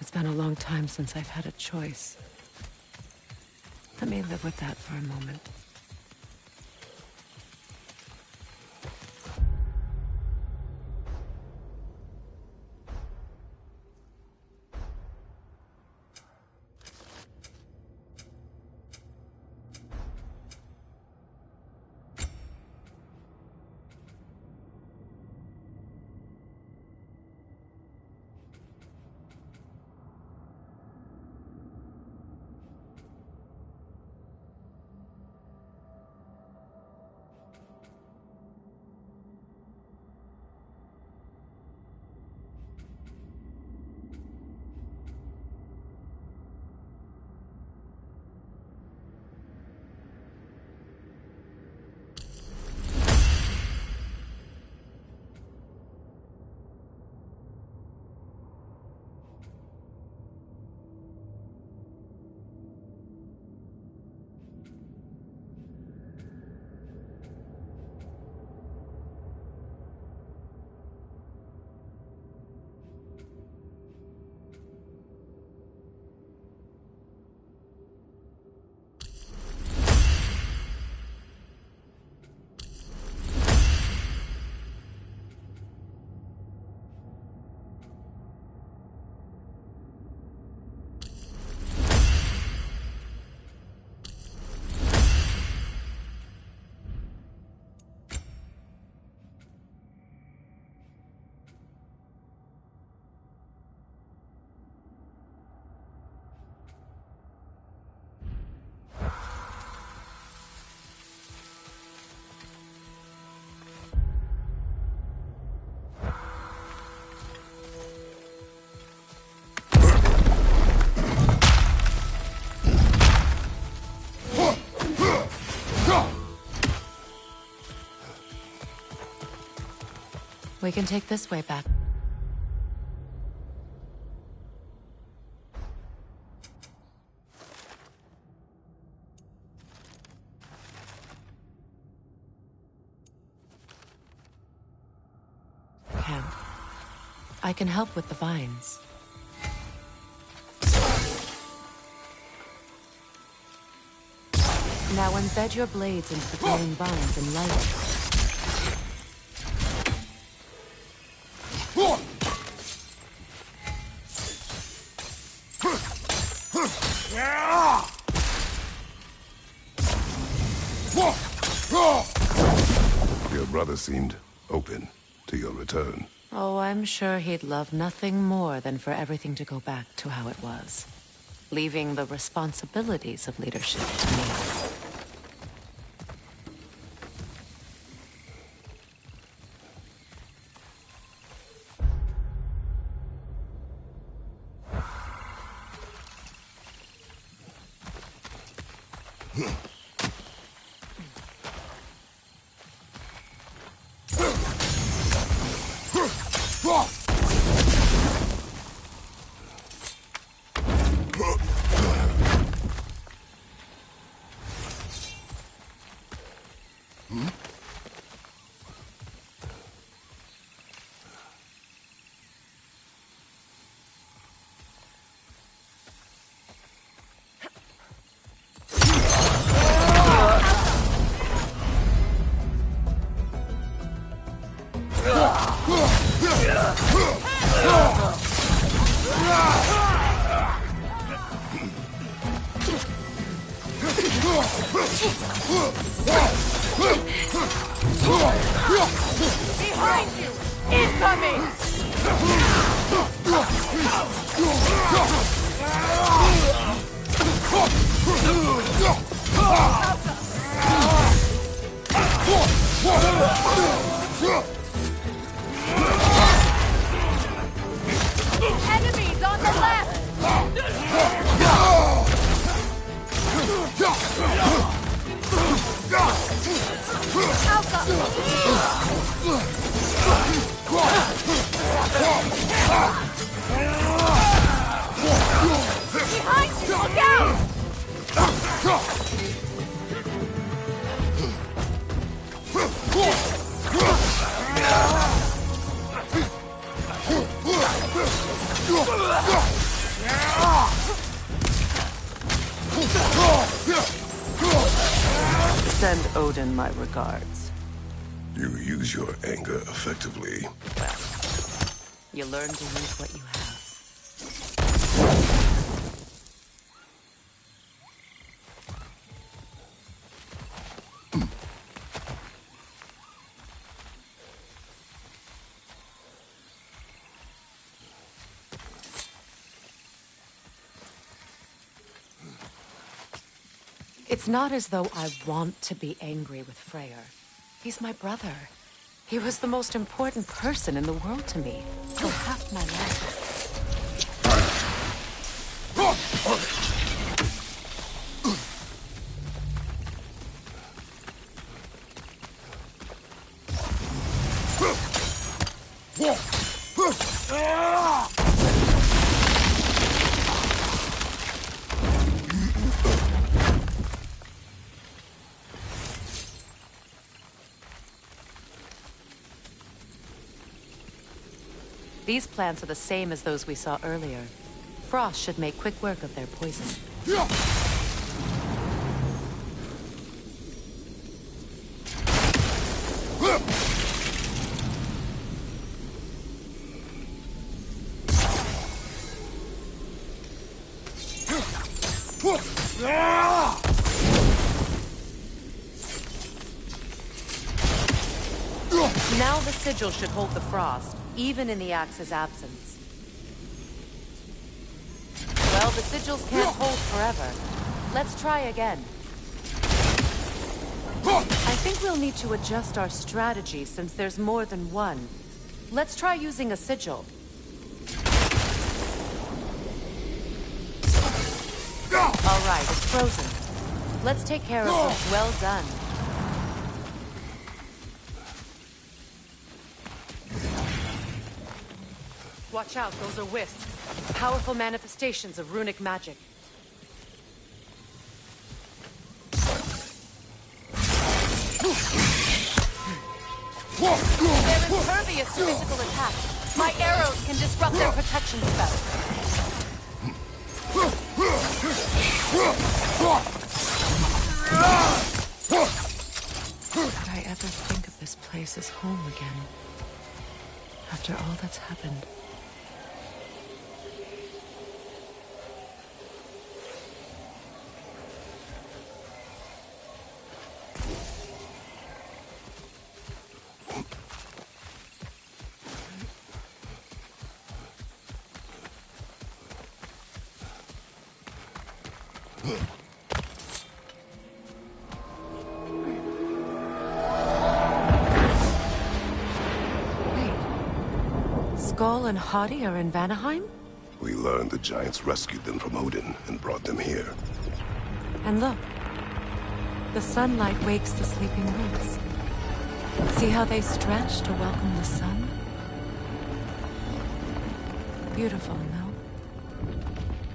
It's been a long time since I've had a choice. Let me live with that for a moment. We can take this way back. Camp. I can help with the vines. Now embed your blades into the growing vines and light it. Your brother seemed open to your return. Oh, I'm sure he'd love nothing more than for everything to go back to how it was, leaving the responsibilities of leadership to me. Behind you! Incoming! Enemies on the left! Behind you! Look out! Send Odin my regards. You use your anger effectively. Well, you learn to use what you have. It's not as though I want to be angry with Freyr. He's my brother. He was the most important person in the world to me for half my life. These plants are the same as those we saw earlier. Frost should make quick work of their poison. Now the sigil should hold the frost, even in the axe's absence. Well, the sigils can't hold forever. Let's try again. I think we'll need to adjust our strategy since there's more than one. Let's try using a sigil. All right, it's frozen. Let's take care of this. Well done. Watch out, those are wisps. Powerful manifestations of runic magic. They're impervious to physical attack. My arrows can disrupt their protection spell. Could I ever think of this place as home again? After all that's happened. Skull and Hati are in Vanaheim? We learned the giants rescued them from Odin and brought them here. And look. The sunlight wakes the sleeping roots. See how they stretch to welcome the sun? Beautiful, no?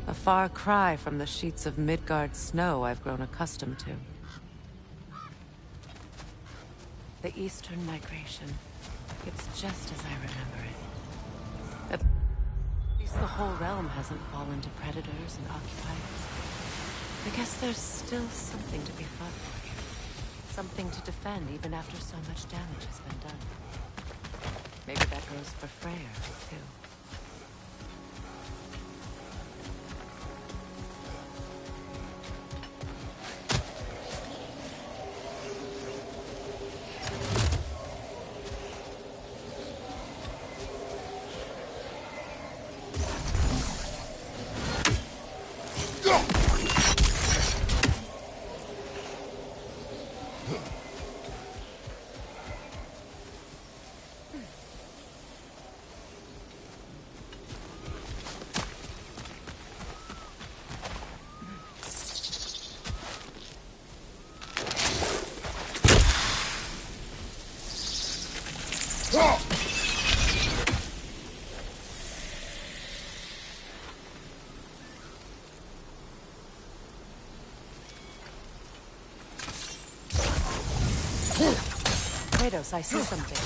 A far cry from the sheets of Midgard snow I've grown accustomed to. The Eastern Migration. It's just as I remember it. At least the whole realm hasn't fallen to predators and occupiers. I guess there's still something to be fought for here. Something to defend even after so much damage has been done. Maybe that goes for Freyr, too. Kratos, I see something.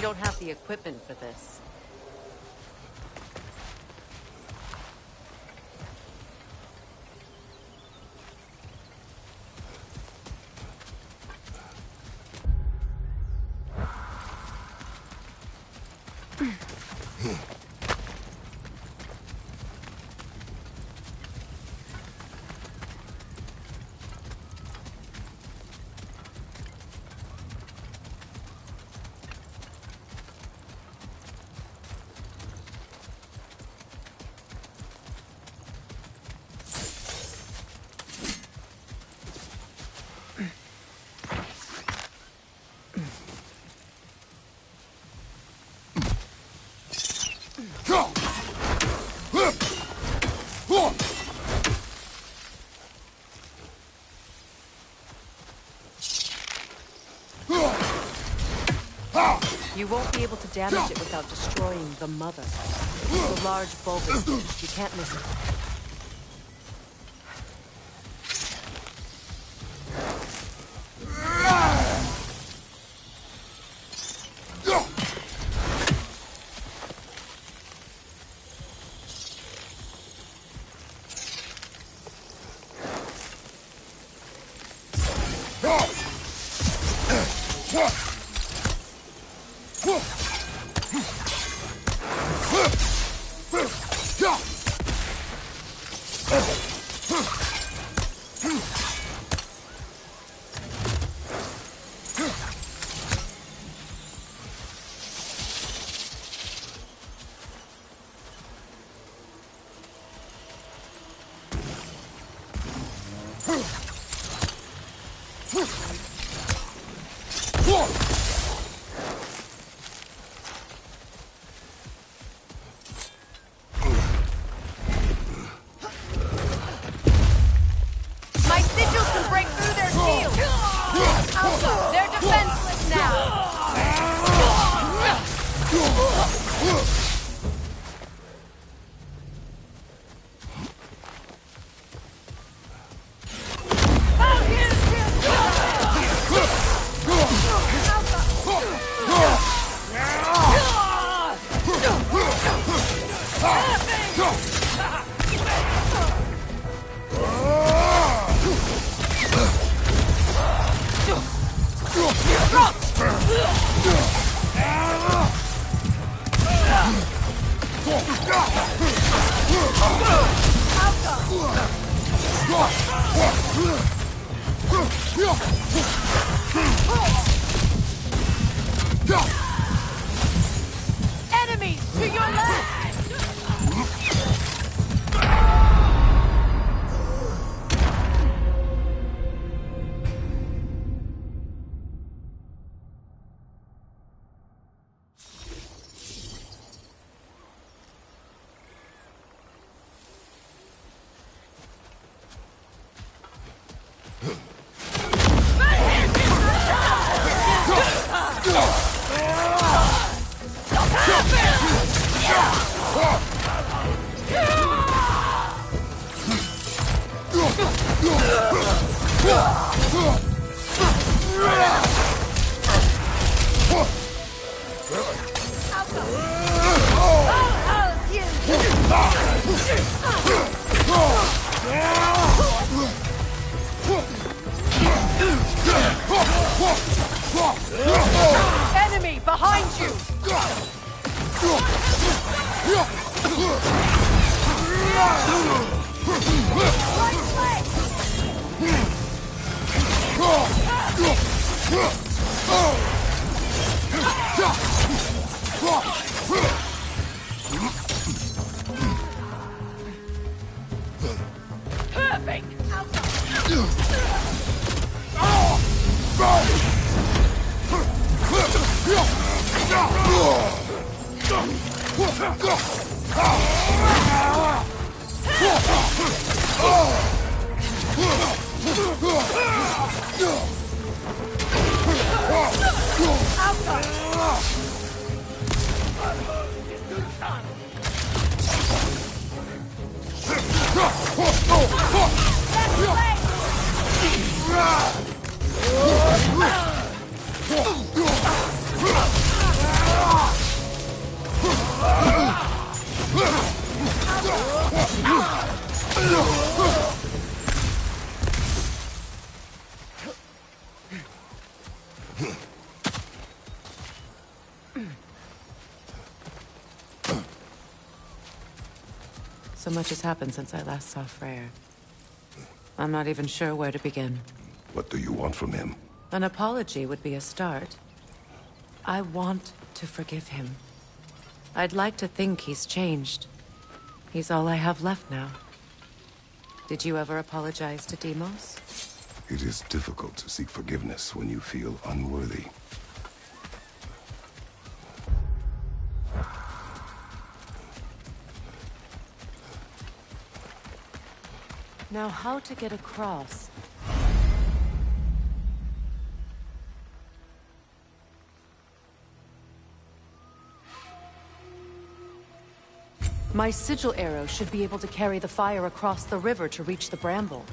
don't have the equipment for this. You won't be able to damage it without destroying the mother. It's a large bulbous dish. You can't miss it. My sigils can break through their shields! They're defenseless now! Enemies to your left! Enemy behind you! Right leg! Perfect! Left leg! So much has happened since I last saw Freyr. I'm not even sure where to begin. What do you want from him? An apology would be a start. I want to forgive him. I'd like to think he's changed. He's all I have left now. Did you ever apologize to Deimos? It is difficult to seek forgiveness when you feel unworthy. Now, how to get across? My sigil arrow should be able to carry the fire across the river to reach the bramble.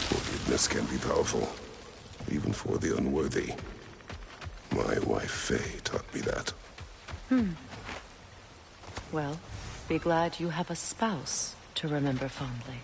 Forgiveness can be powerful, even for the unworthy. My wife Faye taught me that. Well, be glad you have a spouse to remember fondly.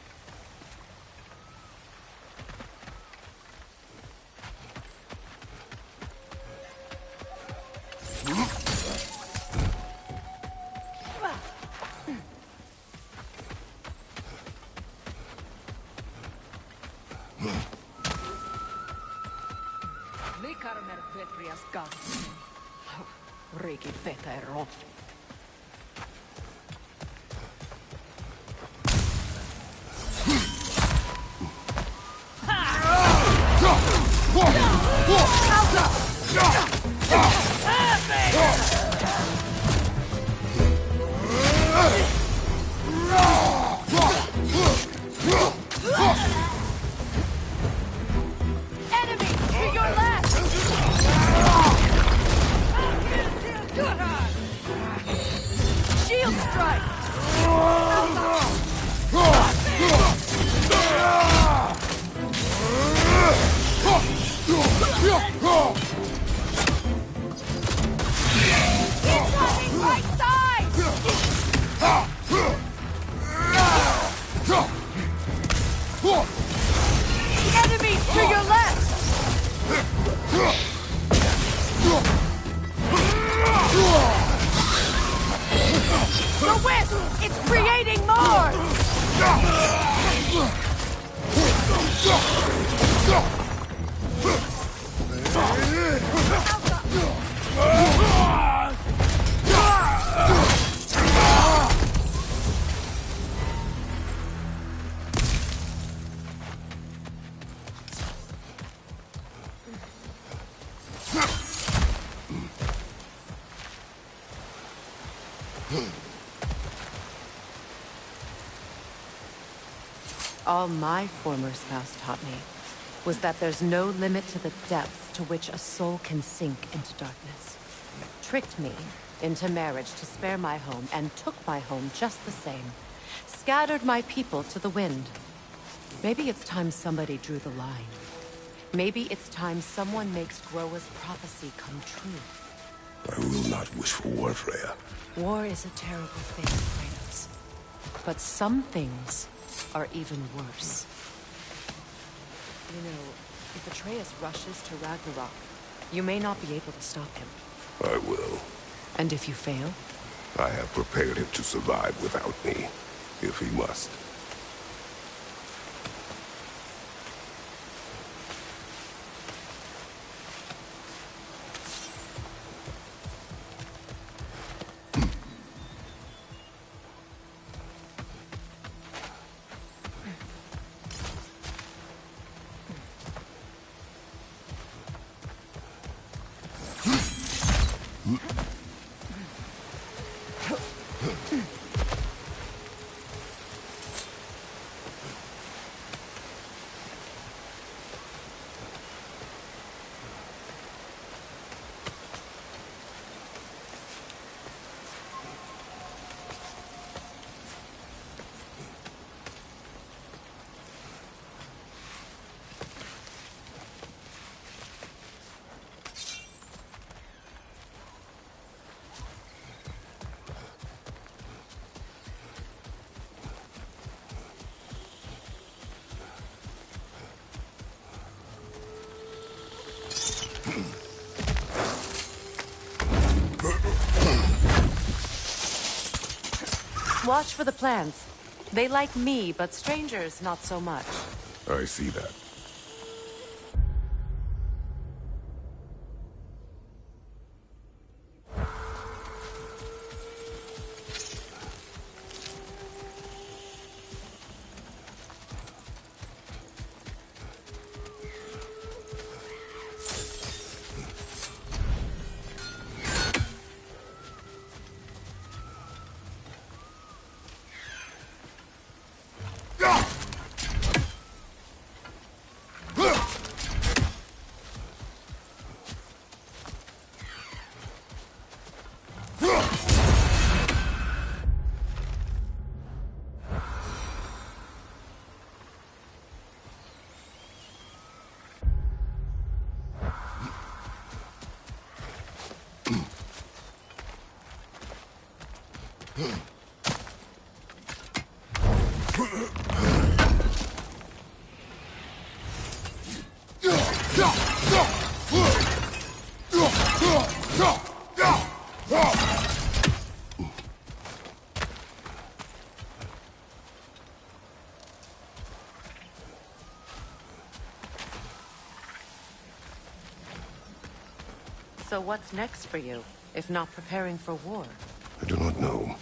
Enemy to your left! Shield strike! Incoming right side! Enemy to your left! The wisp! It's creating more! All my former spouse taught me was that there's no limit to the depth to which a soul can sink into darkness. Tricked me into marriage to spare my home and took my home just the same. Scattered my people to the wind. Maybe it's time somebody drew the line. Maybe it's time someone makes Groa's prophecy come true. I will not wish for war, Freya. War is a terrible thing, Kratos. But some things are even worse. You know, if Atreus rushes to Ragnarok, you may not be able to stop him. I will. And if you fail? I have prepared him to survive without me, if he must. Watch for the plants. They like me, but strangers not so much. I see that. So what's next for you, if not preparing for war? I do not know,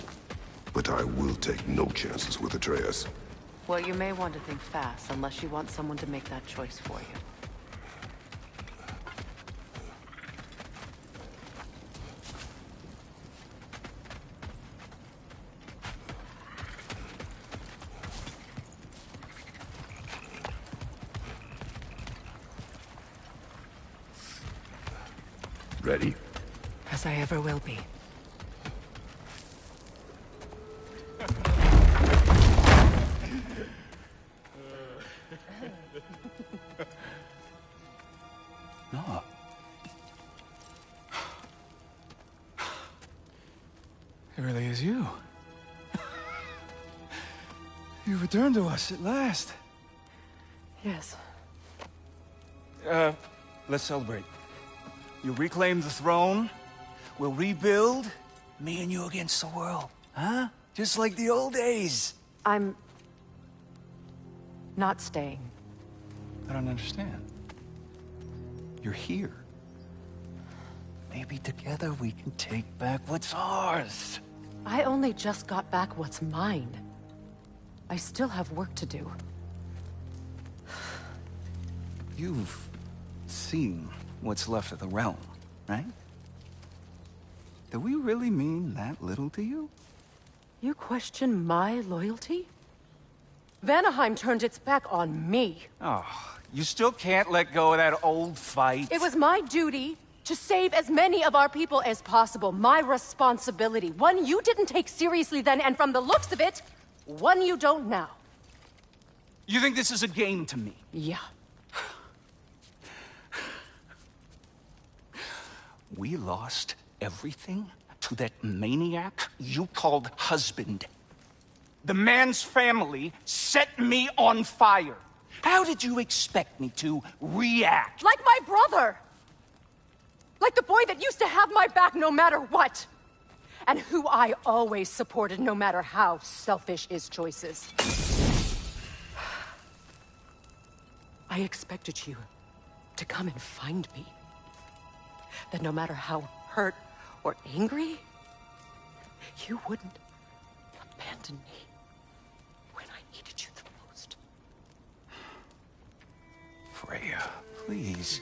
but I will take no chances with Atreus. Well, you may want to think fast, unless you want someone to make that choice for you. Ready? As I ever will be. No. It really is you. You returned to us at last. Yes. Let's celebrate. You reclaim the throne, we'll rebuild, me and you against the world. Huh? Just like the old days. I'm... not staying. I don't understand. You're here. Maybe together we can take back what's ours. I only just got back what's mine. I still have work to do. You've seen what's left of the realm, right? Do we really mean that little to you? You question my loyalty? Vanaheim turned its back on me. Oh, you still can't let go of that old fight? It was my duty to save as many of our people as possible. My responsibility. One you didn't take seriously then, and from the looks of it, one you don't now. You think this is a game to me? Yeah. We lost everything to that maniac you called husband. The man's family set me on fire. How did you expect me to react? Like my brother! Like the boy that used to have my back no matter what! And who I always supported no matter how selfish his choices. I expected you to come and find me. That no matter how hurt or angry, you wouldn't abandon me when I needed you the most. Freya, please.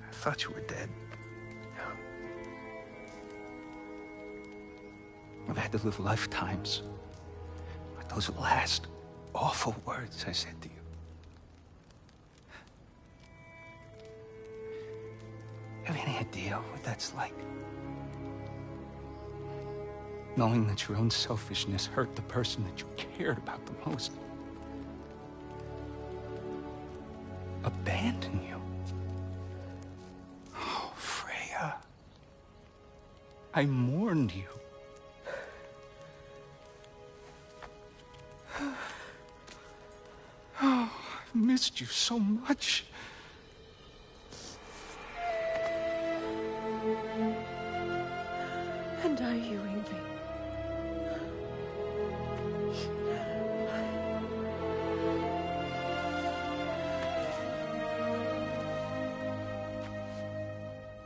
I thought you were dead. I've had to live lifetimes with those last awful words I said to you. Have any idea what that's like? Knowing that your own selfishness hurt the person that you cared about the most. Abandon you. Oh, Freya. I mourned you. Oh, I've missed you so much. And are you, Ingvi?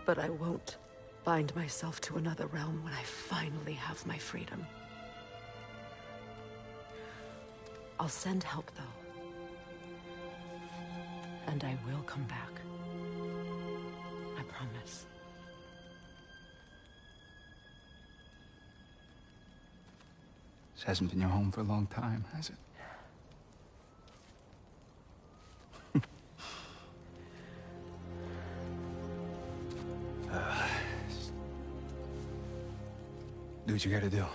But I won't bind myself to another realm when I finally have my freedom. I'll send help, though. And I will come back. I promise. This hasn't been your home for a long time, has it? Do what you gotta do.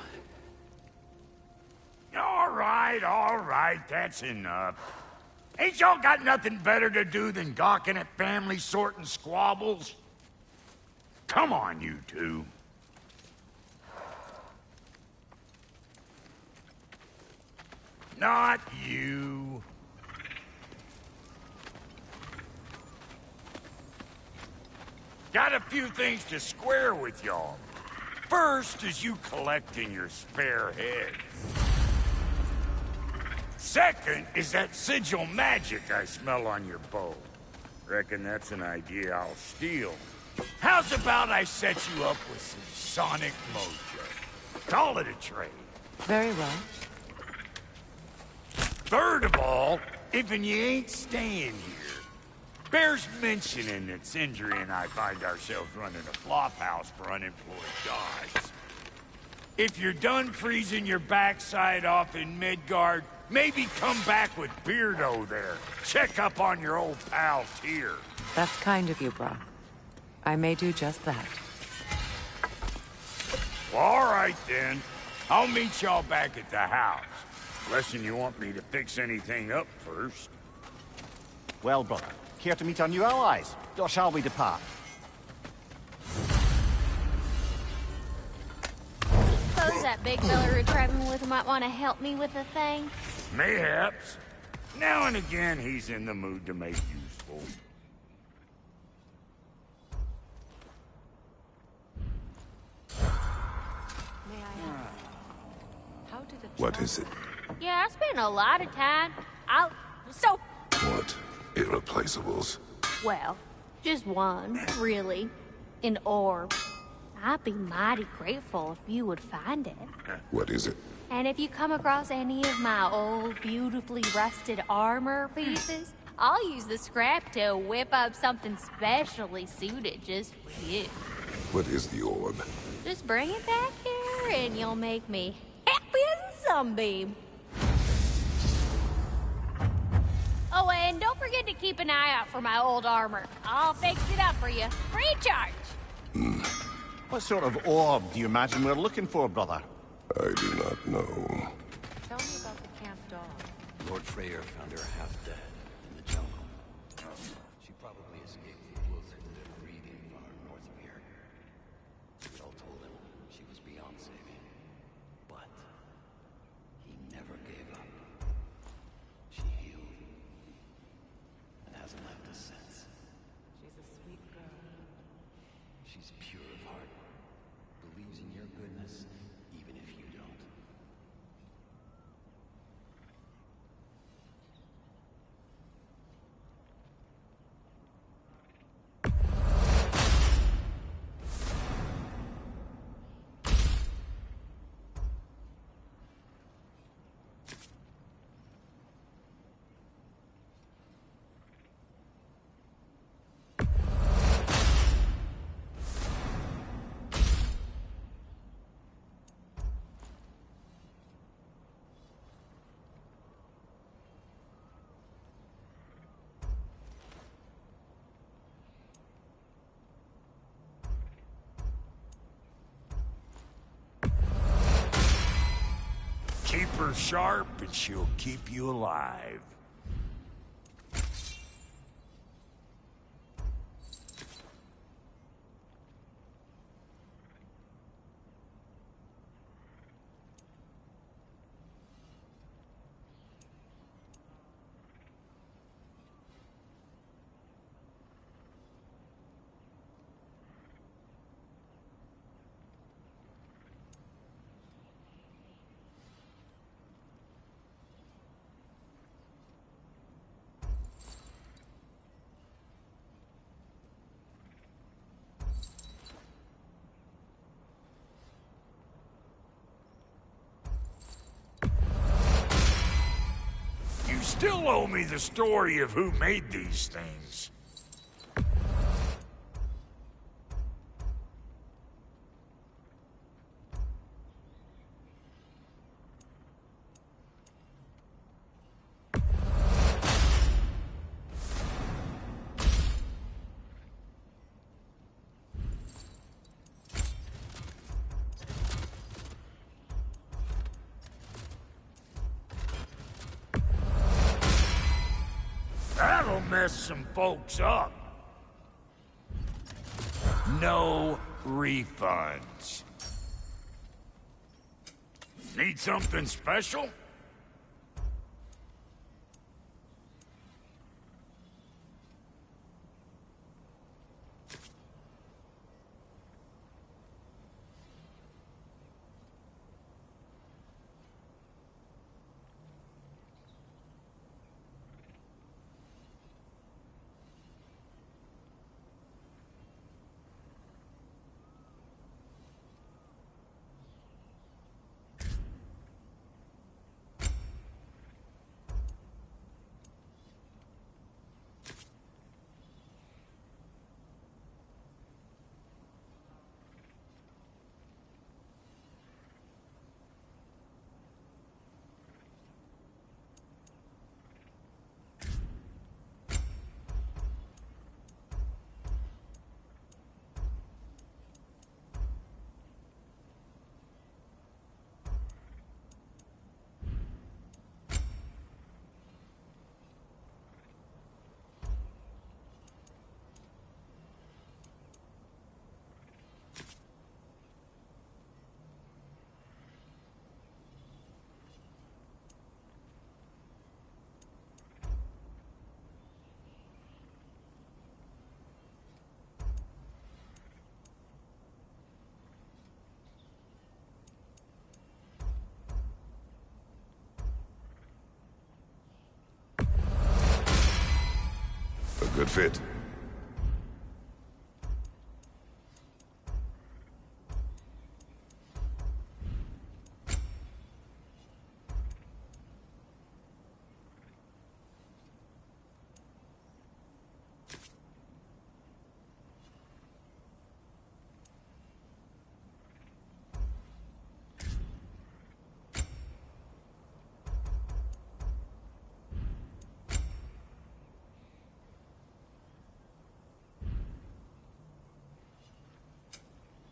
All right, that's enough. Ain't y'all got nothing better to do than gawking at family sorting squabbles? Come on, you two. Not you. Got a few things to square with y'all. First is you collecting your spare heads. Second is that sigil magic I smell on your bow. Reckon that's an idea I'll steal. How's about I set you up with some sonic mojo? Call it a trade. Very well. Third of all, if you ain't staying here, bears mentioning that Sindri and I find ourselves running a flop house for unemployed gods. If you're done freezing your backside off in Midgard, maybe come back with Beardo there. Check up on your old pal Tyr. That's kind of you, Brock. I may do just that. Well, all right, then. I'll meet y'all back at the house. Unless you want me to fix anything up first. Well, brother, care to meet our new allies? Or shall we depart? Suppose that big fella we're traveling with might want to help me with a thing. Mayhaps. Now and again, he's in the mood to make useful. May I ask? How did it What is it? Yeah, I spent a lot of time out. So, What? Irreplaceables? well, just one, really. An orb. I'd be mighty grateful if you would find it. What is it? And if you come across any of my old, beautifully rusted armor pieces, I'll use the scrap to whip up something specially suited just for you. What is the orb? Just bring it back here and you'll make me happy as a sunbeam. Oh, and don't forget to keep an eye out for my old armor. I'll fix it up for you, free of charge. What sort of orb do you imagine we're looking for, brother? I do not know. Tell me about the camp dog. Lord Freyr found her half dead in the jungle. She probably escaped the wolves that live breathing far north of here. We all told him she was beyond saving. But he never gave up. She healed and hasn't left us since. She's a sweet girl. She's pure of heart, believes in your goodness, even if you don't. Keep her sharp and she'll keep you alive. still owe me the story of who made these things. That'll mess some folks up. No refunds. Need something special? A good fit.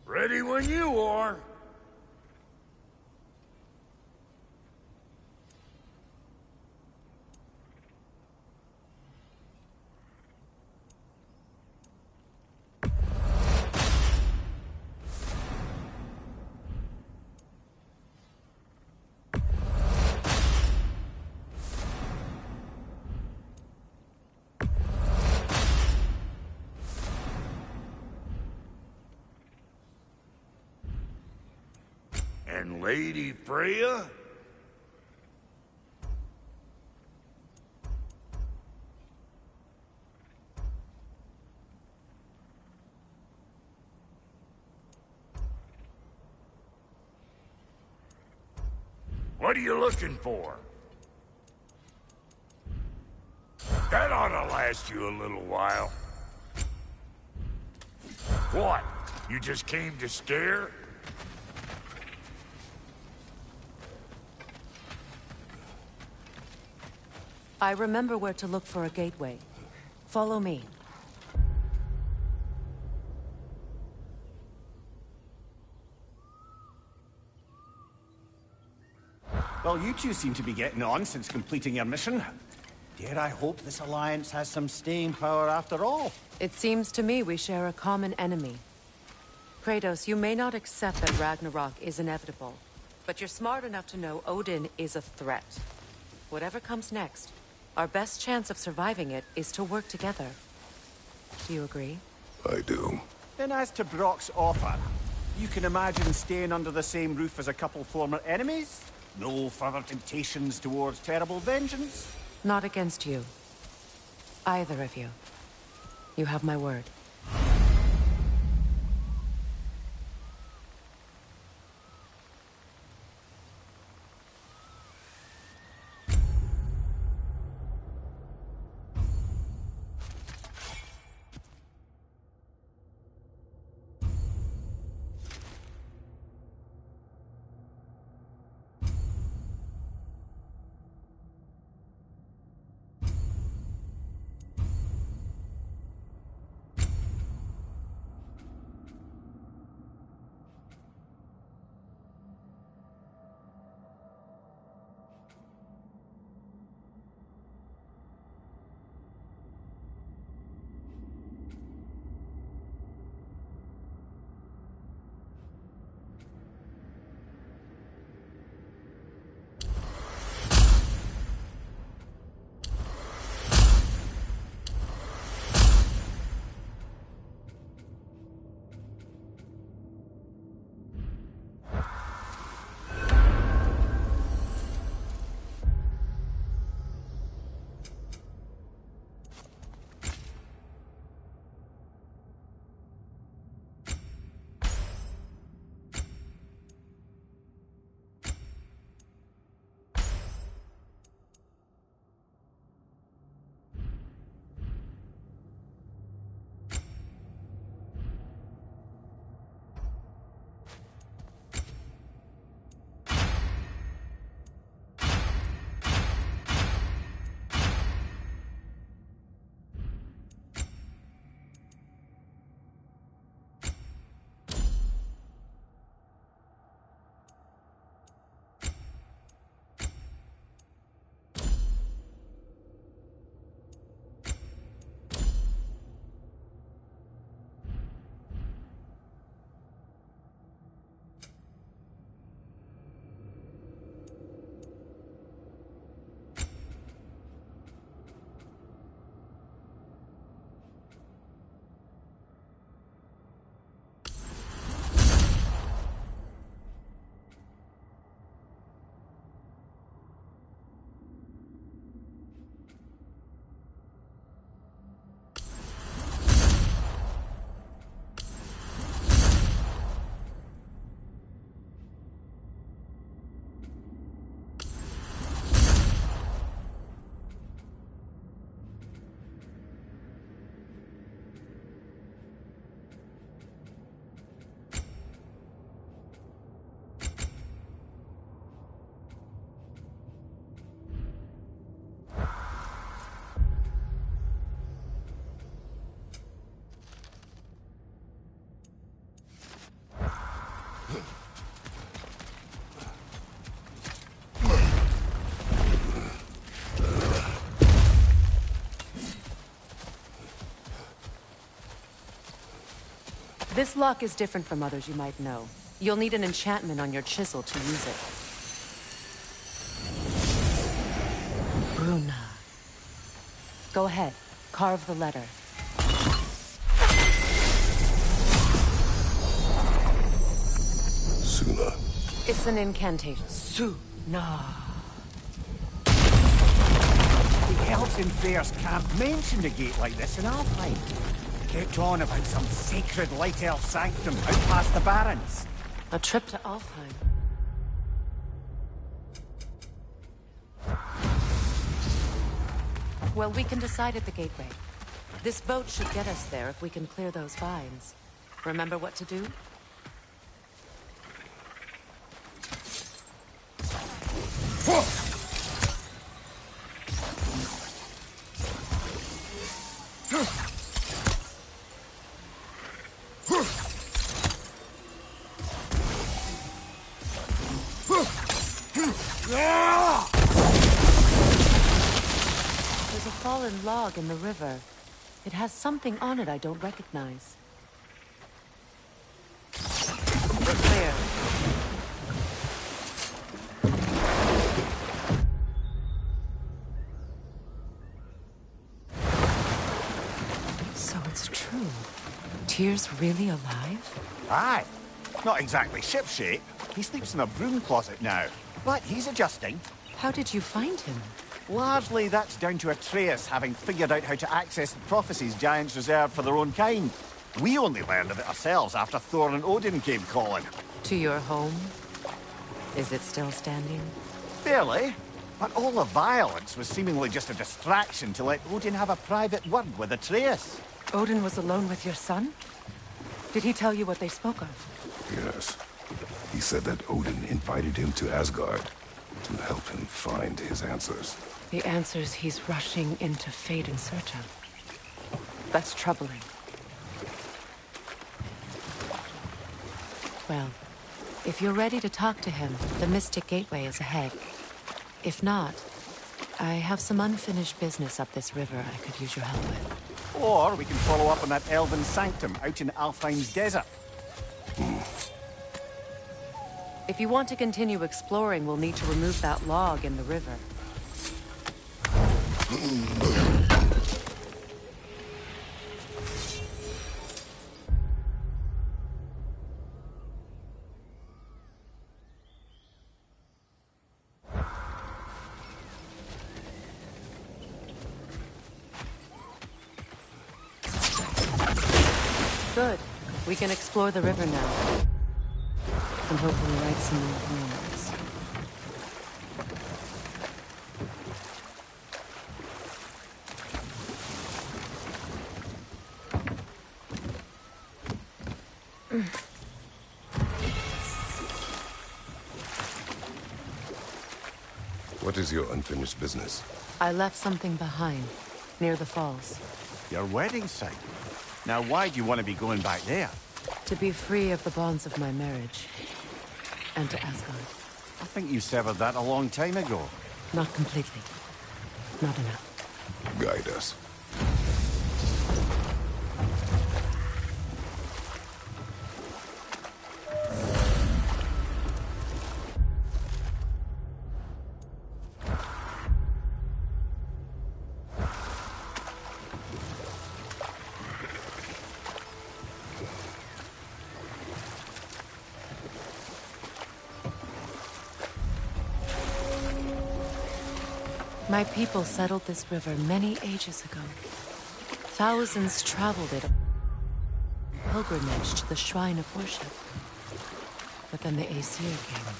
Ready when you are. And Lady Freya? What are you looking for? That ought to last you a little while. What? You just came to scare? I remember where to look for a gateway. Follow me. Well, you two seem to be getting on since completing your mission. Dare I hope this alliance has some staying power after all? It seems to me we share a common enemy. Kratos, you may not accept that Ragnarok is inevitable, but you're smart enough to know Odin is a threat. Whatever comes next, our best chance of surviving it is to work together. Do you agree? I do. Then as to Brock's offer, you can imagine staying under the same roof as a couple former enemies? No further temptations towards terrible vengeance? Not against you. Either of you. You have my word. This lock is different from others you might know. You'll need an enchantment on your chisel to use it. Bruna. Go ahead. Carve the letter. Suna. It's an incantation. Suna. The elves in Fairs can't mention the gate like this in Alpine. Kept on about some sacred light elf sanctum out past the Barrens. A trip to Alfheim. Well, we can decide at the gateway. This boat should get us there if we can clear those vines. Remember what to do? There's a fallen log in the river. It has something on it I don't recognize. We're clear. So it's true. Tyr's really alive? Aye. Not exactly shipshape. He sleeps in a broom closet now. But he's adjusting. How did you find him? Largely, that's down to Atreus having figured out how to access the prophecies giants reserved for their own kind. We only learned of it ourselves after Thor and Odin came calling. To your home? Is it still standing? Barely. But all the violence was seemingly just a distraction to let Odin have a private word with Atreus. Odin was alone with your son? Did he tell you what they spoke of? Yes. He said that Odin invited him to Asgard to help him find his answers. The answers he's rushing into fate in search of. That's troubling. Well, if you're ready to talk to him, the Mystic Gateway is ahead. If not, I have some unfinished business up this river I could use your help with. Or we can follow up on that elven sanctum out in Alfheim's desert. If you want to continue exploring, we'll need to remove that log in the river. Good. We can explore the river now. And hopefully right some more poems. What is your unfinished business? I left something behind, near the falls. Your wedding site. Now why do you want to be going back there? To be free of the bonds of my marriage. And to Asgard. I think you severed that a long time ago. Not completely. Not enough. Guide us. My people settled this river many ages ago. Thousands traveled it, pilgrimage to the shrine of worship. But then the Aesir came.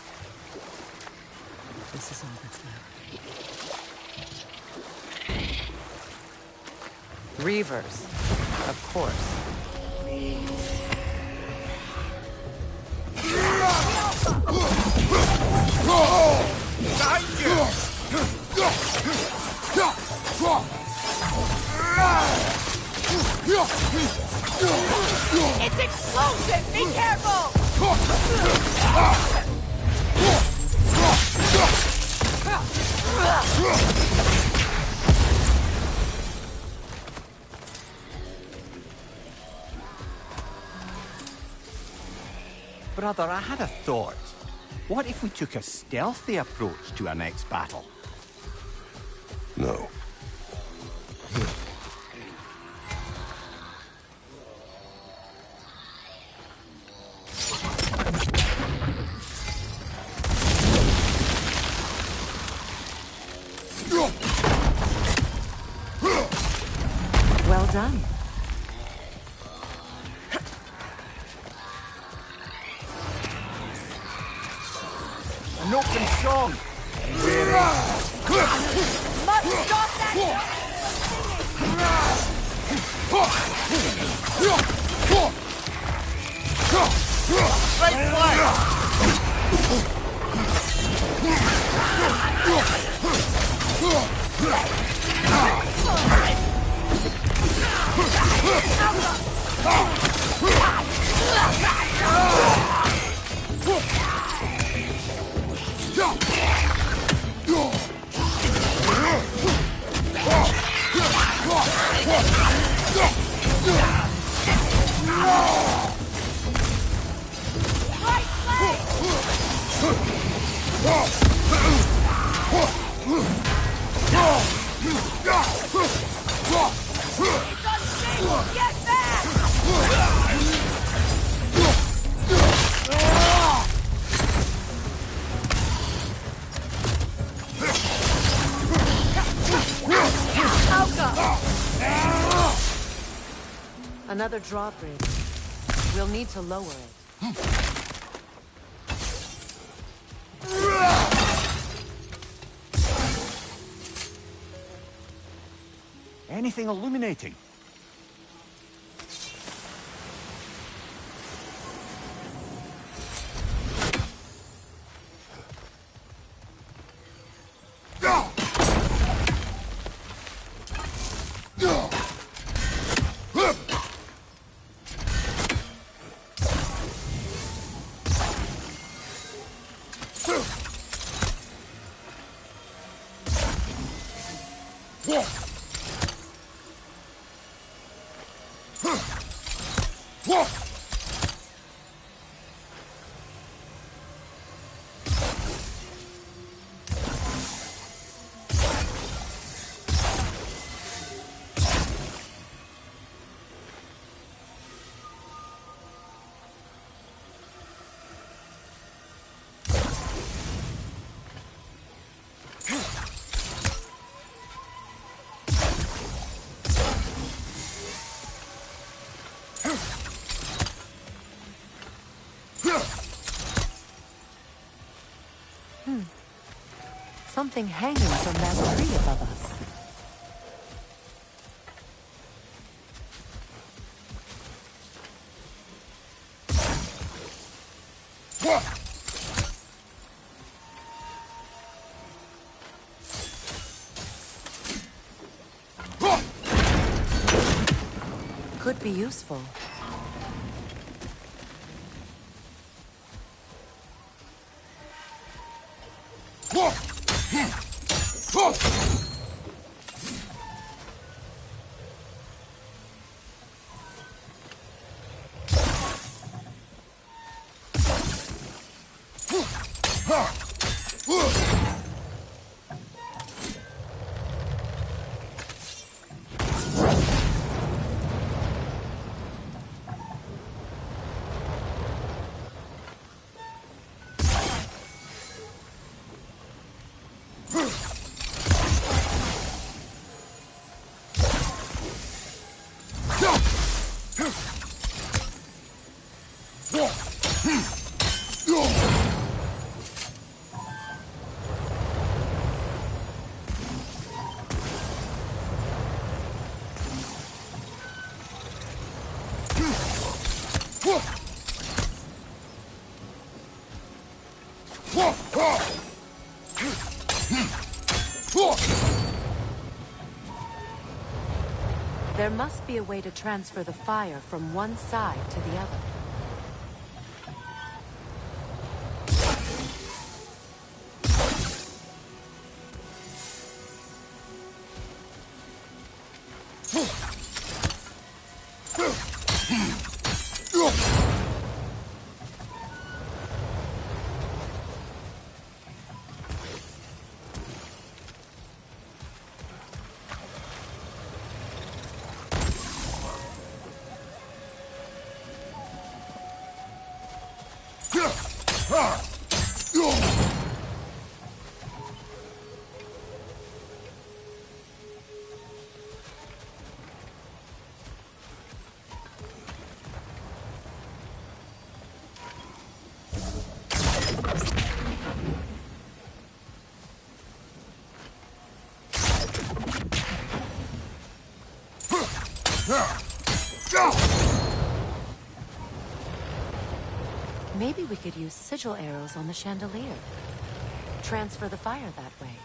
This is all that's left. Reavers, of course. It's explosive! Be careful! Brother, I had a thought. What if we took a stealthy approach to our next battle? No. Well done. An open song! Must stop that Get back! Another drawbridge. We'll need to lower it. Anything illuminating? Something hanging from that tree above us. Could be useful. There must be a way to transfer the fire from one side to the other. Maybe we could use sigil arrows on the chandelier. Transfer the fire that way.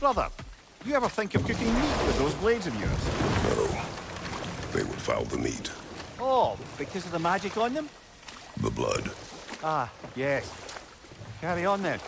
Brother, you ever think of cooking meat with those blades of yours? No. They would foul the meat. Oh, because of the magic on them? The blood. Ah, yes. Carry on then.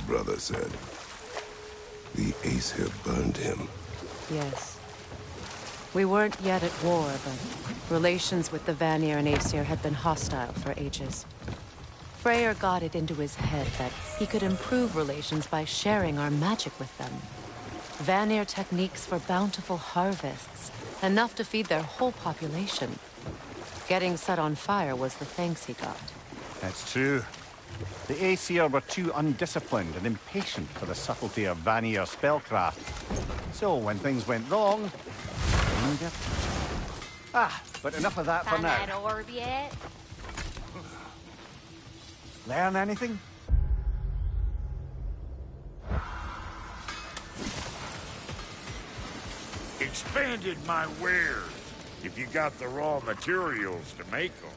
brother said. The Aesir burned him. Yes. We weren't yet at war, but relations with the Vanir and Aesir had been hostile for ages. Freyr got it into his head that he could improve relations by sharing our magic with them. Vanir techniques for bountiful harvests, enough to feed their whole population. Getting set on fire was the thanks he got. That's true. The Aesir were too undisciplined and impatient for the subtlety of Vanir spellcraft. So when things went wrong, anger. But enough of that for Find now. that orb yet? Learn anything? Expanded my wares, if you got the raw materials to make them.